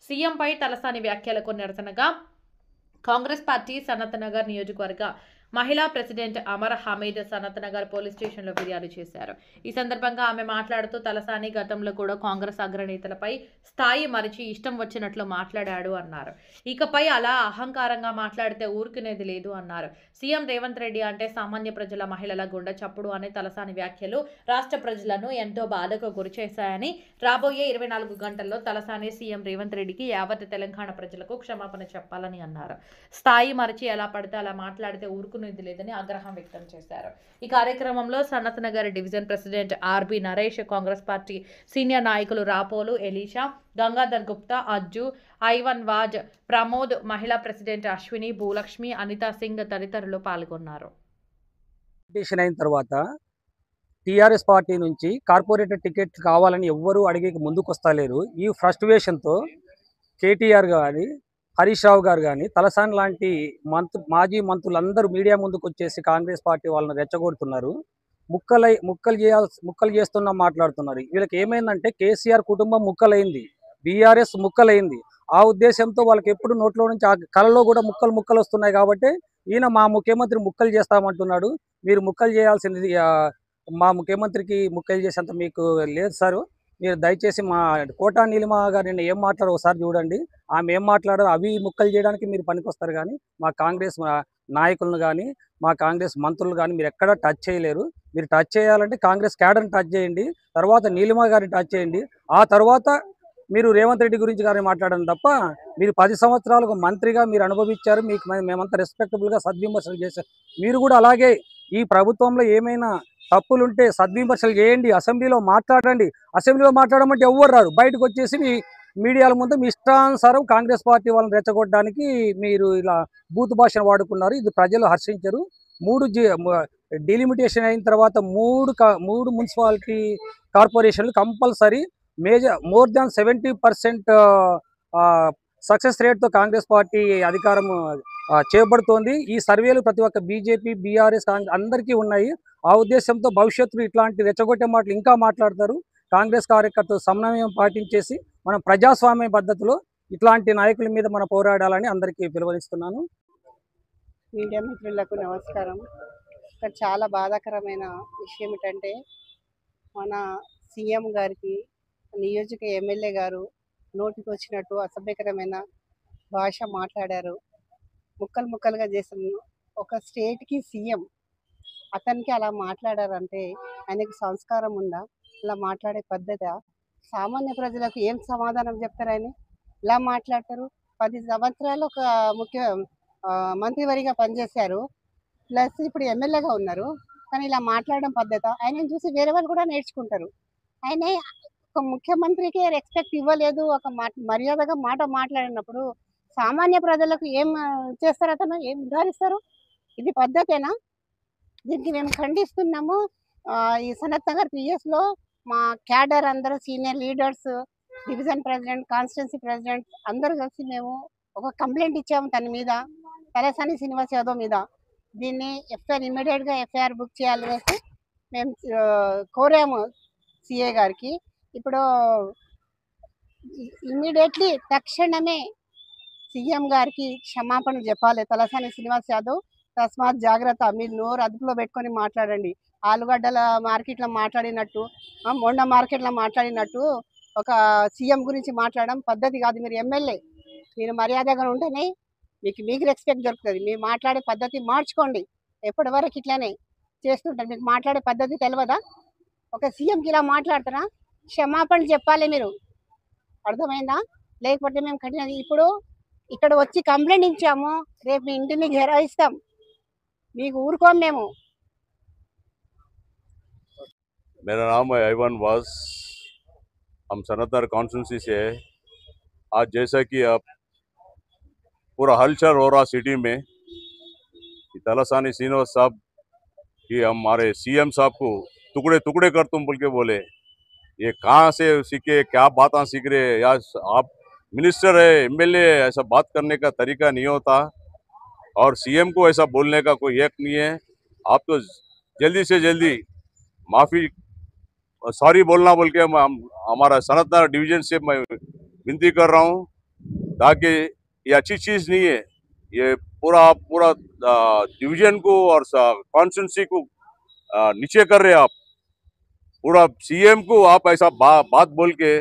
సీఎంపై తలసాని వ్యాఖ్యలకు నిరసనగా కాంగ్రెస్ పార్టీ సనత్ నగర్ నియోజకవర్గ మహిళా ప్రెసిడెంట్ అమర్ హమీద్ సనత్ నగర్ పోలీస్ స్టేషన్లో ఫిర్యాదు చేశారు. ఈ సందర్భంగా ఆమె మాట్లాడుతూ తలసాని గతంలో కూడా కాంగ్రెస్ అగ్రనేతలపై స్థాయి మరిచి ఇష్టం వచ్చినట్లు మాట్లాడాడు అన్నారు. ఇకపై అలా అహంకారంగా మాట్లాడితే ఊరుకునేది లేదు అన్నారు. సీఎం రేవంత్ రెడ్డి అంటే సామాన్య ప్రజల మహిళల గుండె చప్పుడు అనే తలసాని వ్యాఖ్యలు రాష్ట్ర ప్రజలను ఎంతో బాధకు గురిచేశాయని, రాబోయే 24 గంటల్లో తలసాని సీఎం రేవంత్ రెడ్డికి యావత్ తెలంగాణ ప్రజలకు క్షమాపణ చెప్పాలని అన్నారు. స్థాయి మరిచి ఎలా పడితే అలా మాట్లాడితే ఊరుకునేది లేదని ఆగ్రహం వ్యక్తం చేశారు. ఈ కార్యక్రమంలో Sanath Nagar division president R B Naresh, Congress party senior నాయకులు రాపోలు ఎలీషా, గంగాధర్ గుప్తా, అజ్జు, ఐవన్ వాజ్, ప్రమోద్, మహిళా ప్రెసిడెంట్ అశ్విని, భూలక్ష్మి, అనితా సింగ్ తదితరులు పాల్గొన్నారు. అయిన తర్వాత టీఆర్ఎస్ పార్టీ నుంచి కార్పొరేటర్ టికెట్ కావాలని ఎవ్వరూ అడిగే ముందుకు వస్తలేరు. ఈ ఫ్రస్ట్రేషన్తో కేటీఆర్ గారి, హరీష్ రావు గారు కానీ, తలసాని లాంటి మాజీ మంత్రులందరూ మీడియా ముందుకు వచ్చేసి కాంగ్రెస్ పార్టీ వాళ్ళని రెచ్చగొడుతున్నారు. ముక్కలు చేస్తున్నా మాట్లాడుతున్నారు. వీళ్ళకి ఏమైందంటే కేసీఆర్ కుటుంబం ముక్కలైంది, బీఆర్ఎస్ ముక్కలైంది. ఆ ఉద్దేశంతో వాళ్ళకి ఎప్పుడు నోట్లో నుంచి ఆ కళలో కూడా ముక్కలు వస్తున్నాయి. కాబట్టి ఈయన మా ముఖ్యమంత్రి ముక్కలు చేస్తామంటున్నాడు. మీరు ముక్కలు చేయాల్సింది మా ముఖ్యమంత్రికి ముక్కలు చేసేంత మీకు లేదు సార్. మీరు దయచేసి మా కోటా నీలిమ గారు నిన్న ఏం మాట్లాడో ఒకసారి చూడండి. ఆమె ఏం మాట్లాడారో అవి ముక్కలు చేయడానికి మీరు పనికొస్తారు. కానీ మా కాంగ్రెస్ నాయకులను కానీ, మా కాంగ్రెస్ మంత్రులు కానీ మీరు ఎక్కడా టచ్ చేయలేరు. మీరు టచ్ చేయాలంటే కాంగ్రెస్ క్యాడర్ని టచ్ చేయండి, తర్వాత నీలిమ గారిని టచ్ చేయండి. ఆ తర్వాత మీరు రేవంత్ రెడ్డి గురించి కానీ మాట్లాడండి తప్ప, మీరు 10 సంవత్సరాలకు మంత్రిగా మీరు అనుభవించారు. మీకు మేమంతా రెస్పెక్టబుల్గా సద్విమర్శలు చేశారు. మీరు కూడా అలాగే ఈ ప్రభుత్వంలో ఏమైనా తప్పులుంటే సద్విమర్శలు చేయండి, అసెంబ్లీలో మాట్లాడండి. అసెంబ్లీలో మాట్లాడమంటే ఎవ్వరు రారు. బయటకు వచ్చేసి మీ మీడియాల ముందు మీ ఇష్టానుసారం కాంగ్రెస్ పార్టీ వాళ్ళని రెచ్చగొట్టడానికి మీరు ఇలా బూత్ భాషను వాడుకున్నారు. ఇది ప్రజలు హర్షించరు. డిలిమిటేషన్ అయిన తర్వాత మూడు మున్సిపాలిటీ కార్పొరేషన్లు కంపల్సరీ మోర్ దాన్ 70% సక్సెస్ రేట్తో కాంగ్రెస్ పార్టీ అధికారం చేపడుతోంది. ఈ సర్వేలు ప్రతి ఒక్క బీజేపీ, బీఆర్ఎస్ అందరికీ ఉన్నాయి. ఆ ఉద్దేశంతో భవిష్యత్తులో ఇట్లాంటి రెచ్చగొట్టే మాటలు ఇంకా మాట్లాడతారు. కాంగ్రెస్ కార్యకర్తలు సమన్వయం పాటించేసి మనం ప్రజాస్వామ్య పద్ధతిలో ఇట్లాంటి నాయకుల మీద మనం పోరాడాలని అందరికీ పిలువనిస్తున్నాను. మీడియా మిత్రులకు నమస్కారం. ఇక్కడ చాలా బాధాకరమైన విషయం ఏంటంటే, మన సీఎం గారికి నియోజక ఎమ్మెల్యే గారు నోటికి వచ్చినట్టు అసభ్యకరమైన భాష మాట్లాడారు. ముక్కలుగా చేసిన ఒక స్టేట్కి సీఎం అతనికి అలా మాట్లాడారంటే ఆయనకు సంస్కారం ఉందా? ఇలా మాట్లాడే పద్ధతి సామాన్య ప్రజలకు ఏం సమాధానం చెప్తారు? ఆయన ఇలా మాట్లాడతారు. 10 సంవత్సరాలు ఒక మంత్రివర్గంగా పనిచేశారు, ప్లస్ ఇప్పుడు ఎమ్మెల్యేగా ఉన్నారు. కానీ ఇలా మాట్లాడడం పద్ధత? ఆయనను చూసి వేరే వాళ్ళు కూడా నేర్చుకుంటారు. ఆయన ఒక ముఖ్యమంత్రికి రెస్పెక్ట్ ఇవ్వలేదు, ఒక మర్యాదగా మాట మాట్లాడినప్పుడు సామాన్య ప్రజలకు ఏం చేస్తారు? అతను ఏం ఉద్ధరిస్తారు? ఇది పద్ధతేనా? దీనికి మేము ఖండిస్తున్నాము. ఈ సనత్ నగర్ పిఎస్లో మా క్యాడర్ అందరూ, senior leaders, division president, constituency president అందరూ కలిసి మేము ఒక కంప్లైంట్ ఇచ్చాము తన మీద, తలసాని శ్రీనివాస్ యాదవ్ మీద. దీన్ని ఇమీడియట్గా ఎఫ్ఐఆర్ బుక్ చేయాలనేసి మేము కోరాము సిఏ గారికి. ఇప్పుడు ఇమీడియట్లీ తక్షణమే సీఎం గారికి క్షమాపణ చెప్పాలి తలసాని శ్రీనివాస్ యాదవ్. తస్మాత్ జాగ్రత్త, మీరు నోరు అదుపులో పెట్టుకొని మాట్లాడండి. ఆలుగడ్డల మార్కెట్లో మాట్లాడినట్టు, మొండ మార్కెట్లో మాట్లాడినట్టు ఒక సీఎం గురించి మాట్లాడడం పద్ధతి కాదు. మీరు ఎమ్మెల్యే, మీరు మర్యాదగా ఉంటేనే మీకు రెస్పెక్ట్ దొరుకుతుంది. మీరు మాట్లాడే పద్ధతి మార్చుకోండి. ఎప్పటి వరకు ఇట్లానే చేస్తుంటారు? మీకు మాట్లాడే పద్ధతి తెలియదా? ఒక సీఎంకి ఇలా మాట్లాడతారా? క్షమాపణ చెప్పాలి మీరు, అర్థమైందా? లేకపోతే మేము కఠిన ఇప్పుడు ఇక్కడ వచ్చి కంప్లైంట్ ఇచ్చాము, రేపు మీ ఇంటిని ఘెరాయిస్తాం, మీకు ఊరుకోం మేము. मेरा नाम है ऐवन वाज, हम सनत नगर कॉन्स्टिट्यूंसी से है। आज जैसा कि अब पूरा हलचल हो रहा सिटी में, तलसानी श्रीनिवास साहब कि हमारे सीएम साहब को टुकड़े टुकड़े कर तुम बोल के बोले, ये कहाँ से सीखे, क्या बातें सीख रहे? या आप मिनिस्टर है, एमएलए, ऐसा बात करने का तरीका नहीं होता। और सीएम को ऐसा बोलने का कोई हक नहीं है। आप तो जल्दी से जल्दी माफ़ी सॉरी बोलना बोल के हमारा सनत नगर डिवीजन से मैं विनती कर रहा हूँ। ताकि ये अच्छी चीज नहीं है। ये पूरा पूरा डिवीजन को और कॉन्स्टिट्यूंसी को नीचे कर रहे हैं आप। पूरा सीएम को आप ऐसा बात बोल के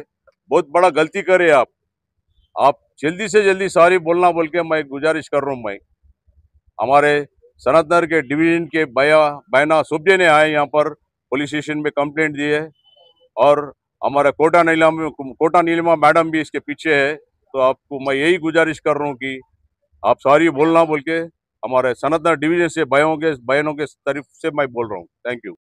बहुत बड़ा गलती करे आप जल्दी से जल्दी सॉरी बोलना बोल के मैं गुजारिश कर रहा हूँ। मैं हमारे सनतनगर के डिवीजन के बयाना सुबजे ने आए यहाँ पर पुलिस स्टेशन में कंप्लेंट दी है और हमारा कोटा नीलिमा मैडम भी इसके पीछे है। तो आपको मैं यही गुजारिश कर रहा हूँ कि आप सॉरी बोलना बोल के हमारे सनतनगर डिवीजन से बयानों के तरफ से मैं बोल रहा हूँ। Thank you.